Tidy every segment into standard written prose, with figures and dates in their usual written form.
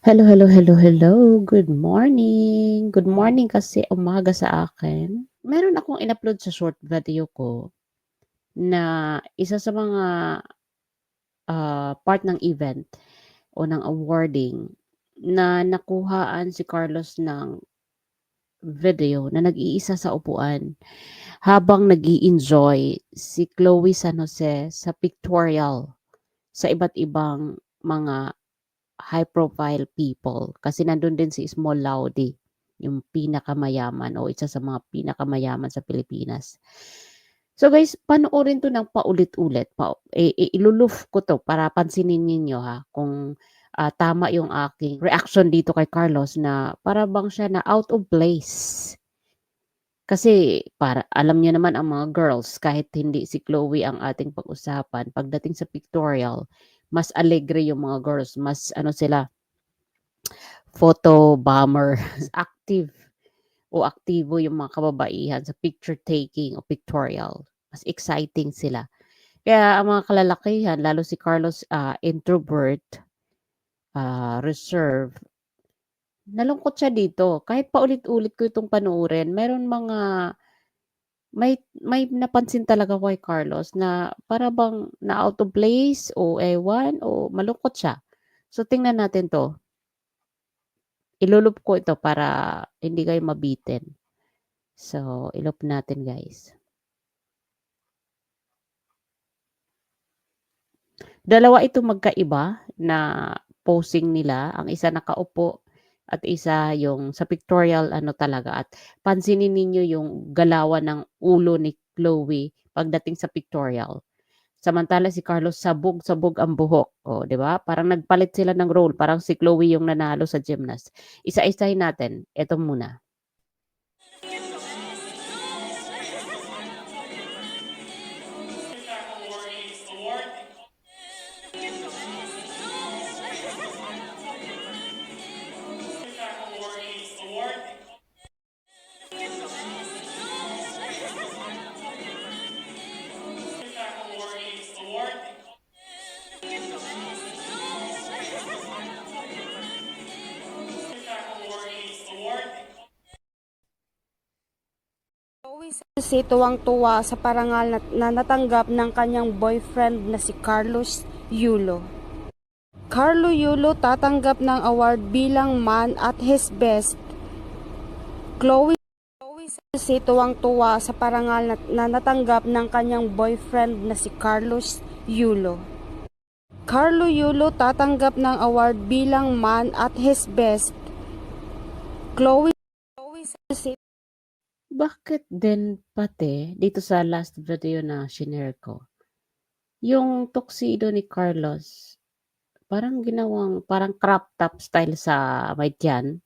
Hello, hello, hello, hello. Good morning. Good morning kasi umaga sa akin. Meron akong in-upload sa short video ko na isa sa mga part ng event o ng awarding na nakuhaan si Carlos ng video na nag-iisa sa upuan habang nag enjoy si Chloe San Jose sa pictorial sa iba't ibang mga high profile people kasi nandun din si Small Laude, yung pinakamayaman o isa sa mga pinakamayaman sa Pilipinas. So guys, panoorin 'to ng paulit-ulit, iluluf ko 'to para pansinin ninyo ha kung, tama yung aking reaction dito kay Carlos na para bang siya na out of place. Kasi para alam niyo naman ang mga girls kahit hindi si Chloe ang ating pag-usapan, pagdating sa pictorial, mas alegre yung mga girls, mas ano sila, photo bomber, active o aktibo yung mga kababaihan sa picture taking o pictorial. Mas exciting sila. Kaya ang mga kalalakihan, lalo si Carlos, introvert, reserve, nalungkot siya dito. Kahit paulit-ulit ko itong panoorin, meron mga may napansin talaga ko kay Carlos na para bang na out of place o ewan o malungkot siya. So tingnan natin 'to. Iloloop ko ito para hindi kayo mabitin. So, i-loop natin guys. Dalawa itong magkaiba na posing nila. Ang isa nakaupo at isa yung sa pictorial ano talaga. At pansinin ninyo yung galawan ng ulo ni Chloe pagdating sa pictorial. Samantala si Carlos sabog-sabog ang buhok. O, 'di ba? Parang nagpalit sila ng role. Parang si Chloe yung nanalo sa gymnast. Isa-isahin natin. Ito muna. Si tuwang-tuwa sa parangal na natanggap ng kanyang boyfriend na si Carlos Yulo. Carlo Yulo tatanggap ng award bilang man at his best. Chloe si tuwang-tuwa sa parangal na natanggap ng kanyang boyfriend na si Carlos Yulo. Carlo Yulo tatanggap ng award bilang man at his best. Chloe si Bakit din pati dito sa last video na shinare ko, yung tuxedo ni Carlos, parang ginawang parang crop top style sa may tiyan.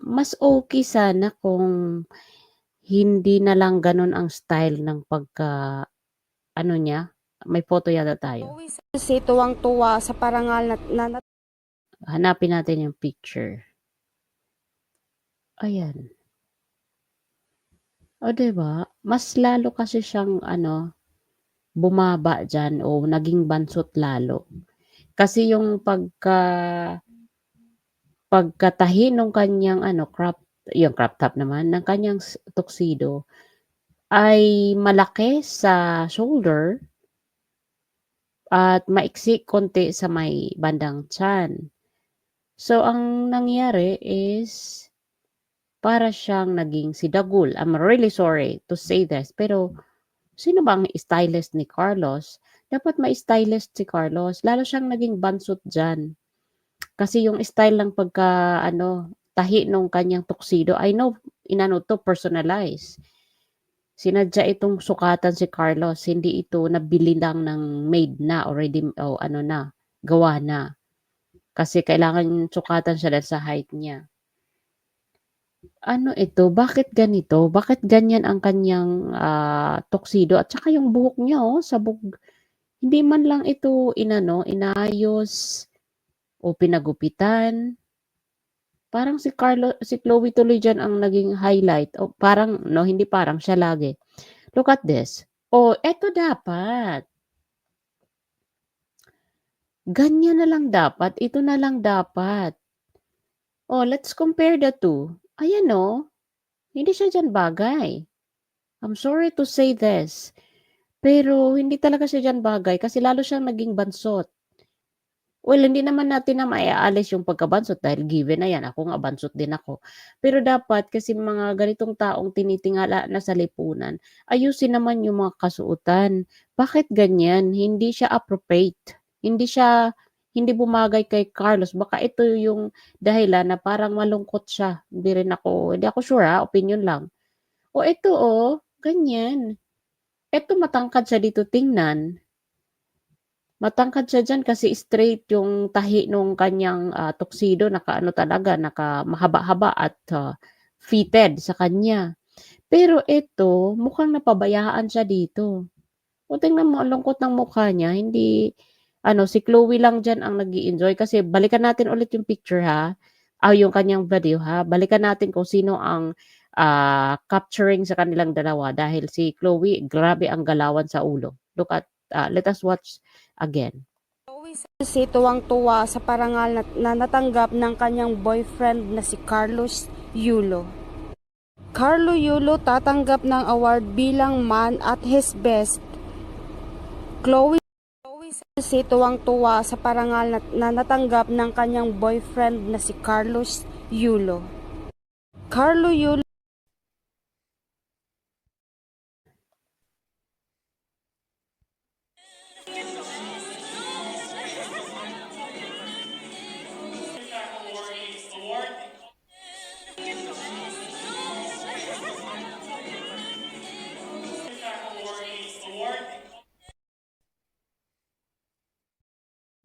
Mas okay sana kung hindi na lang gano'n ang style ng pagka-ano niya, may photo yata tayo. si tuwang-tuwa sa parangal na Hanapin natin yung picture. Ayan. Oh, 'di ba? Mas lalo kasi siyang ano, bumaba diyan o naging bansot lalo. Kasi yung pagkatahi nung kaniyang ano, yung crop top naman ng kaniyang tuxedo ay malaki sa shoulder at maiksi konti sa may bandang tiyan. So, ang nangyari is para siyang naging si Dagul. I'm really sorry to say this, pero sino ba ang stylist ni Carlos? Dapat ma-stylist si Carlos. Lalo siyang naging bansot diyan. Kasi yung style ng pagka-ano, tahi nung kanyang tuxedo, I know inano 'to, personalize. Sinadya itong sukatan si Carlos, hindi ito nabili lang ng made na or ready o ano na, gawa na. Kasi kailangan sukatan siya dahil sa height niya. Ano ito, bakit ganito? Bakit ganyan ang kanyang, tuxedo at saka yung buhok niya, oh, sabog. Hindi man lang ito inano, inayos o pinagupitan. Parang si Chloe tuloy diyan ang naging highlight o parang 'no, hindi parang, siya lagi. Look at this. Oh, eto dapat. Ganyan na lang dapat, ito na lang dapat. Oh, let's compare the two. Ayan oh, hindi siya diyan bagay. I'm sorry to say this, pero hindi talaga siya diyan bagay kasi lalo siyang naging bansot. Well, hindi naman natin na maiaalis yung pagkabansot dahil given na yan, ako nga bansot din ako. Pero dapat kasi mga ganitong taong tinitingala na sa lipunan, ayusin naman yung mga kasuotan. Bakit ganyan? Hindi siya appropriate. Hindi bumagay kay Carlos. Baka ito yung dahilan na parang malungkot siya. Hindi ako sure ha, opinion lang. O ito ganyan. Ito matangkad siya dito tingnan. Matangkad siya diyan kasi straight yung tahi nung kanyang, tuxedo nakaano talaga, mahaba-haba at, fitted sa kanya. Pero ito, mukhang napabayaan siya dito. O tingnan mo ang lungkot ng mukha niya, hindi ano, si Chloe lang diyan ang nag-e-enjoy kasi balikan natin ulit yung picture ha, yung kanyang video ha. Balikan natin kung sino ang, capturing sa kanilang dalawa dahil si Chloe grabe ang galawan sa ulo. Let us watch again. Si tuwang-tuwa sa parangal na natanggap ng kanyang boyfriend na si Carlos Yulo. Carlo Yulo tatanggap ng award bilang man at his best. Chloe si tuwang-tuwa sa parangal na natanggap ng kanyang boyfriend na si Carlos Yulo. Carlo Yulo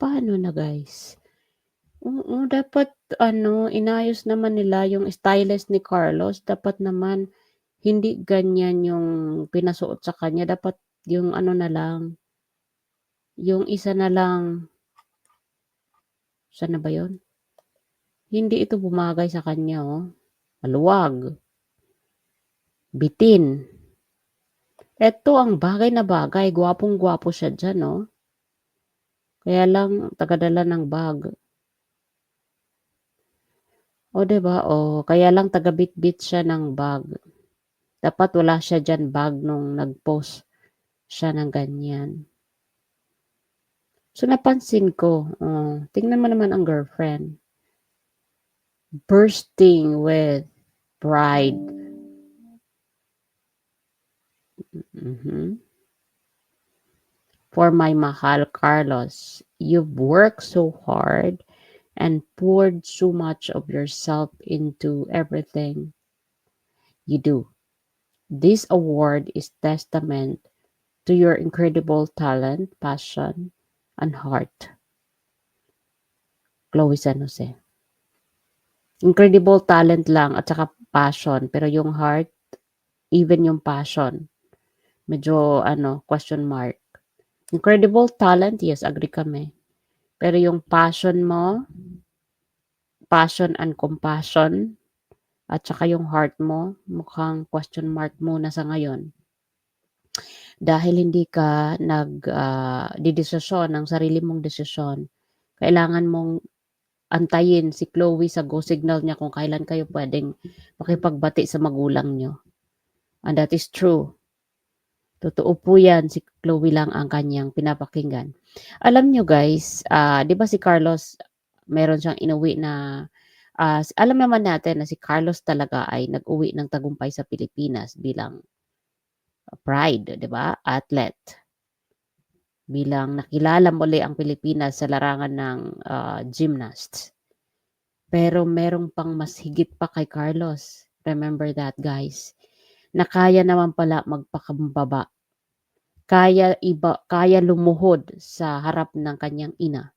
Paano na guys? Oo, dapat ano, inayos naman nila yung stylist ni Carlos. Dapat naman hindi ganyan yung pinasuot sa kanya. Dapat yung ano na lang, yung isa na lang, sana ba yun? Hindi ito bumagay sa kanya, oh. Maluwag, bitin. Eto ang bagay na bagay, gwapong-gwapo siya dyan, oh. Kaya lang, tagadala ng bag. O, 'di ba? O, kaya lang taga-bitbit siya ng bag. Dapat wala siya diyan bag nung nag-post siya ng ganyan. So, napansin ko, tingnan mo naman ang girlfriend. Bursting with pride. Mhm. For my mahal Carlos, you've worked so hard and poured so much of yourself into everything you do. This award is testament to your incredible talent, passion, and heart. Chloe San Jose. Incredible talent lang at saka passion, pero yung heart, even yung passion, medyo ano, question mark. Incredible talent, yes, agree kami. Pero yung passion mo, passion and compassion, at saka yung heart mo, mukhang question mark muna sa ngayon. Dahil hindi ka didesisyon ng sarili mong desisyon. Kailangan mong antayin si Chloe sa go signal niya kung kailan kayo pwedeng makipagbati sa magulang niyo. And that is true. Totoo po yan, si Chloe lang ang kanyang pinapakinggan. Alam nyo guys, 'di ba si Carlos, meron siyang inuwi na, alam naman natin na si Carlos talaga ay nag-uwi ng tagumpay sa Pilipinas bilang pride, 'di ba? Athlete. Bilang nakilala muli ang Pilipinas sa larangan ng gymnasts. Pero merong pang mas higit pa kay Carlos. Remember that guys. Na kaya naman pala magpakumbaba. Kaya lumuhod sa harap ng kanyang ina.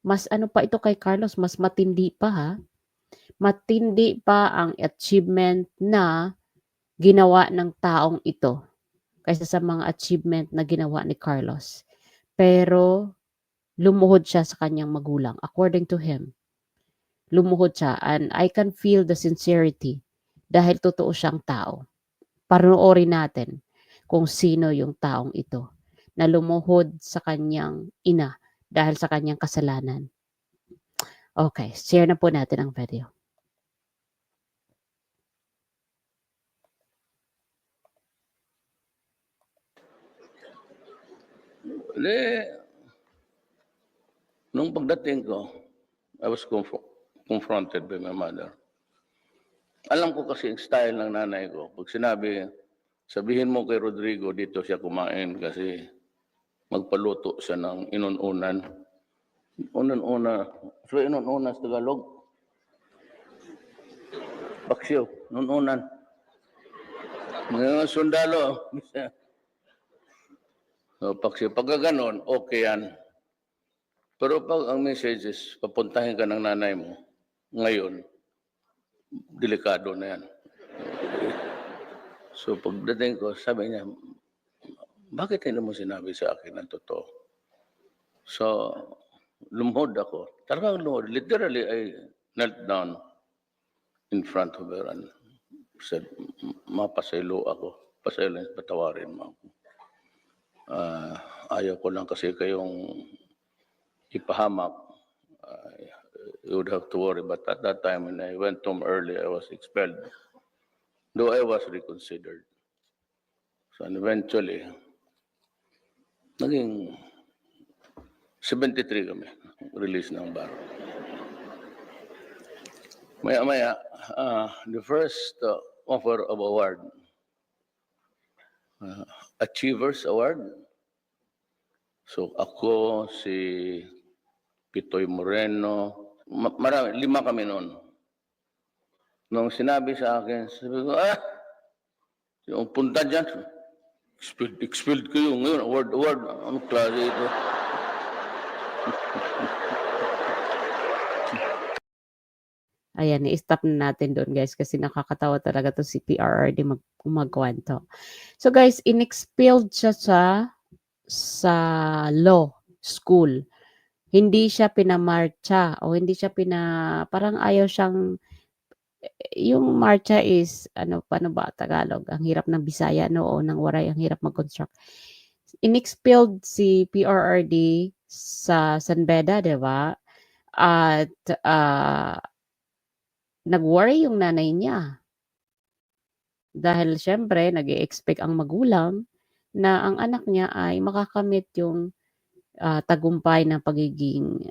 Mas ano pa ito kay Carlos, mas matindi pa ha. Matindi pa ang achievement na ginawa ng taong ito kaysa sa mga achievement na ginawa ni Carlos. Pero lumuhod siya sa kanyang magulang according to him. Lumuhod siya and I can feel the sincerity dahil totoo siyang tao. Panoorin natin kung sino yung taong ito na lumuhod sa kanyang ina dahil sa kanyang kasalanan. Okay, share na po natin ang video. Nung pagdating ko, I was confronted by my mother. Alam ko kasi yung style ng nanay ko. Pag sinabi, sabihin mo kay Rodrigo, dito siya kumain kasi magpaluto siya ng inununan. Unan-una. So, inununan sa Tagalog? Paksiw. Inununan. Ngayon, sundalo. So, paksiw. Pagka ganon, okay yan. Pero pag ang message is, papuntahin ka ng nanay mo, ngayon, delikado na yan. So pagdating ko, sabi niya, bakit hindi mo sinabi sa akin ang totoo? So, lumuhod ako. Talagang lumuhod. Literally, I knelt down in front of her and said, mapasaylo ako. Pasaylo, patawarin mo ako. Ayaw ko lang kasi kayong ipahamak. You would have to worry. But at that time, when I went home early, I was expelled. Though I was reconsidered. So and eventually, naging 73 kami, release ng baro. Maya-maya, the first offer of award, Achievers Award. So ako, si Pitoy Moreno, marami, 5 kami noon. Nung sinabi sa akin, sabi ko, yung punta dyan, expelled kayo ngayon, award, ano klase ito? Ayan, i-stop na natin doon guys kasi nakakatawa talaga to si PRRD magkwento. So guys, in-expelled siya sa law school. Hindi siya pinamarcha o hindi siya parang ayaw siyang yung marcha is, paano ba Tagalog? Ang hirap ng Bisaya, no? O ng Waray, ang hirap mag-construct. In-expelled si PRRD sa San Beda, di ba? At nag-worry yung nanay niya. Dahil syempre, nag-i-expect ang magulang na ang anak niya ay makakamit yung tagumpay ng pagiging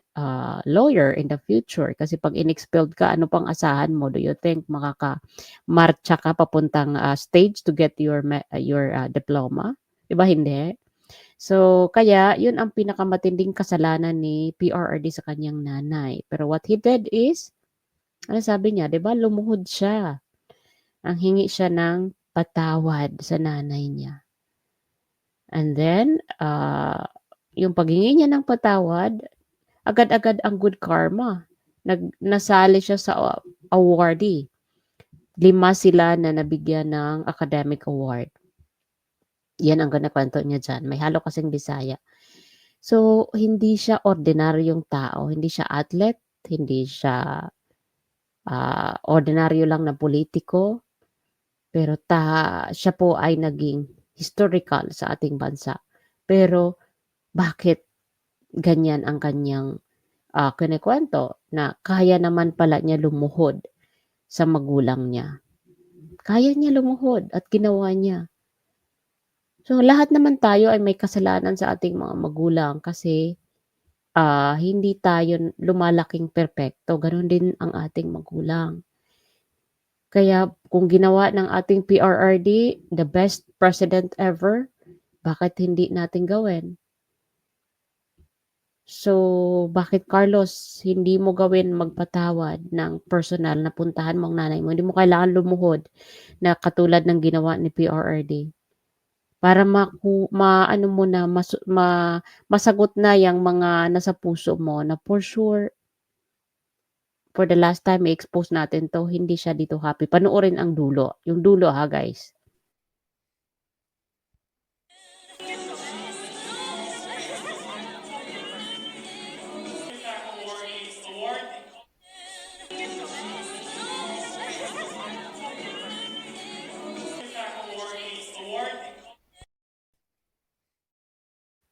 lawyer in the future. Kasi pag in-expelled ka, ano pang asahan mo? Do you think makaka-marcha ka papuntang stage to get your diploma? Diba hindi? So, kaya yun ang pinakamatinding kasalanan ni PRRD sa kanyang nanay. Pero what he did is, ano sabi niya? Diba? Lumuhod siya. Ang hingi siya ng patawad sa nanay niya. And then, yung paghingi niya ng patawad, agad-agad ang good karma. Nasali siya sa awardee. 5 sila na nabigyan ng academic award. Yan ang kwento niya dyan. May halo kasing Bisaya. So, hindi siya ordinaryong tao. Hindi siya athlete. Hindi siya ordinaryo lang na politiko. Pero siya po ay naging historical sa ating bansa. Pero, bakit ganyan ang kanyang kinikwento na kaya naman pala niya lumuhod sa magulang niya. Kaya niya lumuhod at ginawa niya. So, lahat naman tayo ay may kasalanan sa ating mga magulang kasi hindi tayo lumalaking perpekto. Ganon din ang ating magulang. Kaya kung ginawa ng ating PRRD, the best president ever, bakit hindi natin gawin? So, bakit Carlos, hindi mo gawin magpatawad ng personal na puntahan mo ang nanay mo? Hindi mo kailangan lumuhod na katulad ng ginawa ni PRRD. Para masagot na yung mga nasa puso mo na for sure, for the last time i-expose natin to, hindi siya dito happy. Panoorin ang dulo. Yung dulo ha guys.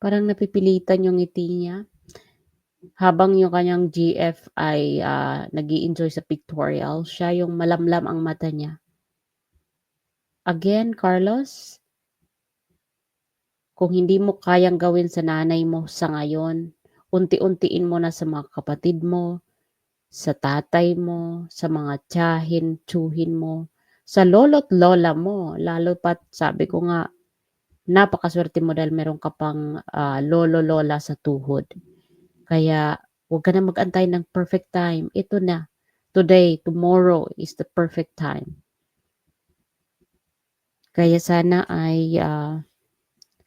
Parang napipilitan yung ngiti niya. Habang yung kanyang GF ay, nag-e-enjoy sa pictorial, siya yung malamlam ang mata niya. Again, Carlos, kung hindi mo kayang gawin sa nanay mo sa ngayon, unti-untiin mo na sa mga kapatid mo, sa tatay mo, sa mga tiyahin, tiyuhin mo, sa lolo't lola mo. Lalo pa't sabi ko nga, napakaswerte mo dahil meron ka pang, lolo, lola sa tuhod. Kaya huwag ka na mag-antay ng perfect time. Ito na. Today, tomorrow is the perfect time. Kaya sana ay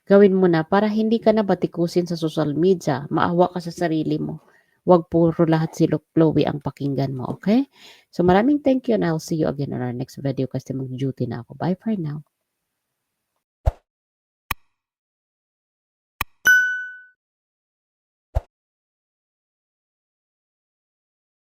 gawin mo na para hindi ka na batikusin sa social media. Maawa ka sa sarili mo. Huwag puro lahat si Chloe ang pakinggan mo, okay? So maraming thank you and I'll see you again on our next video kasi mag-duty na ako. Bye for now.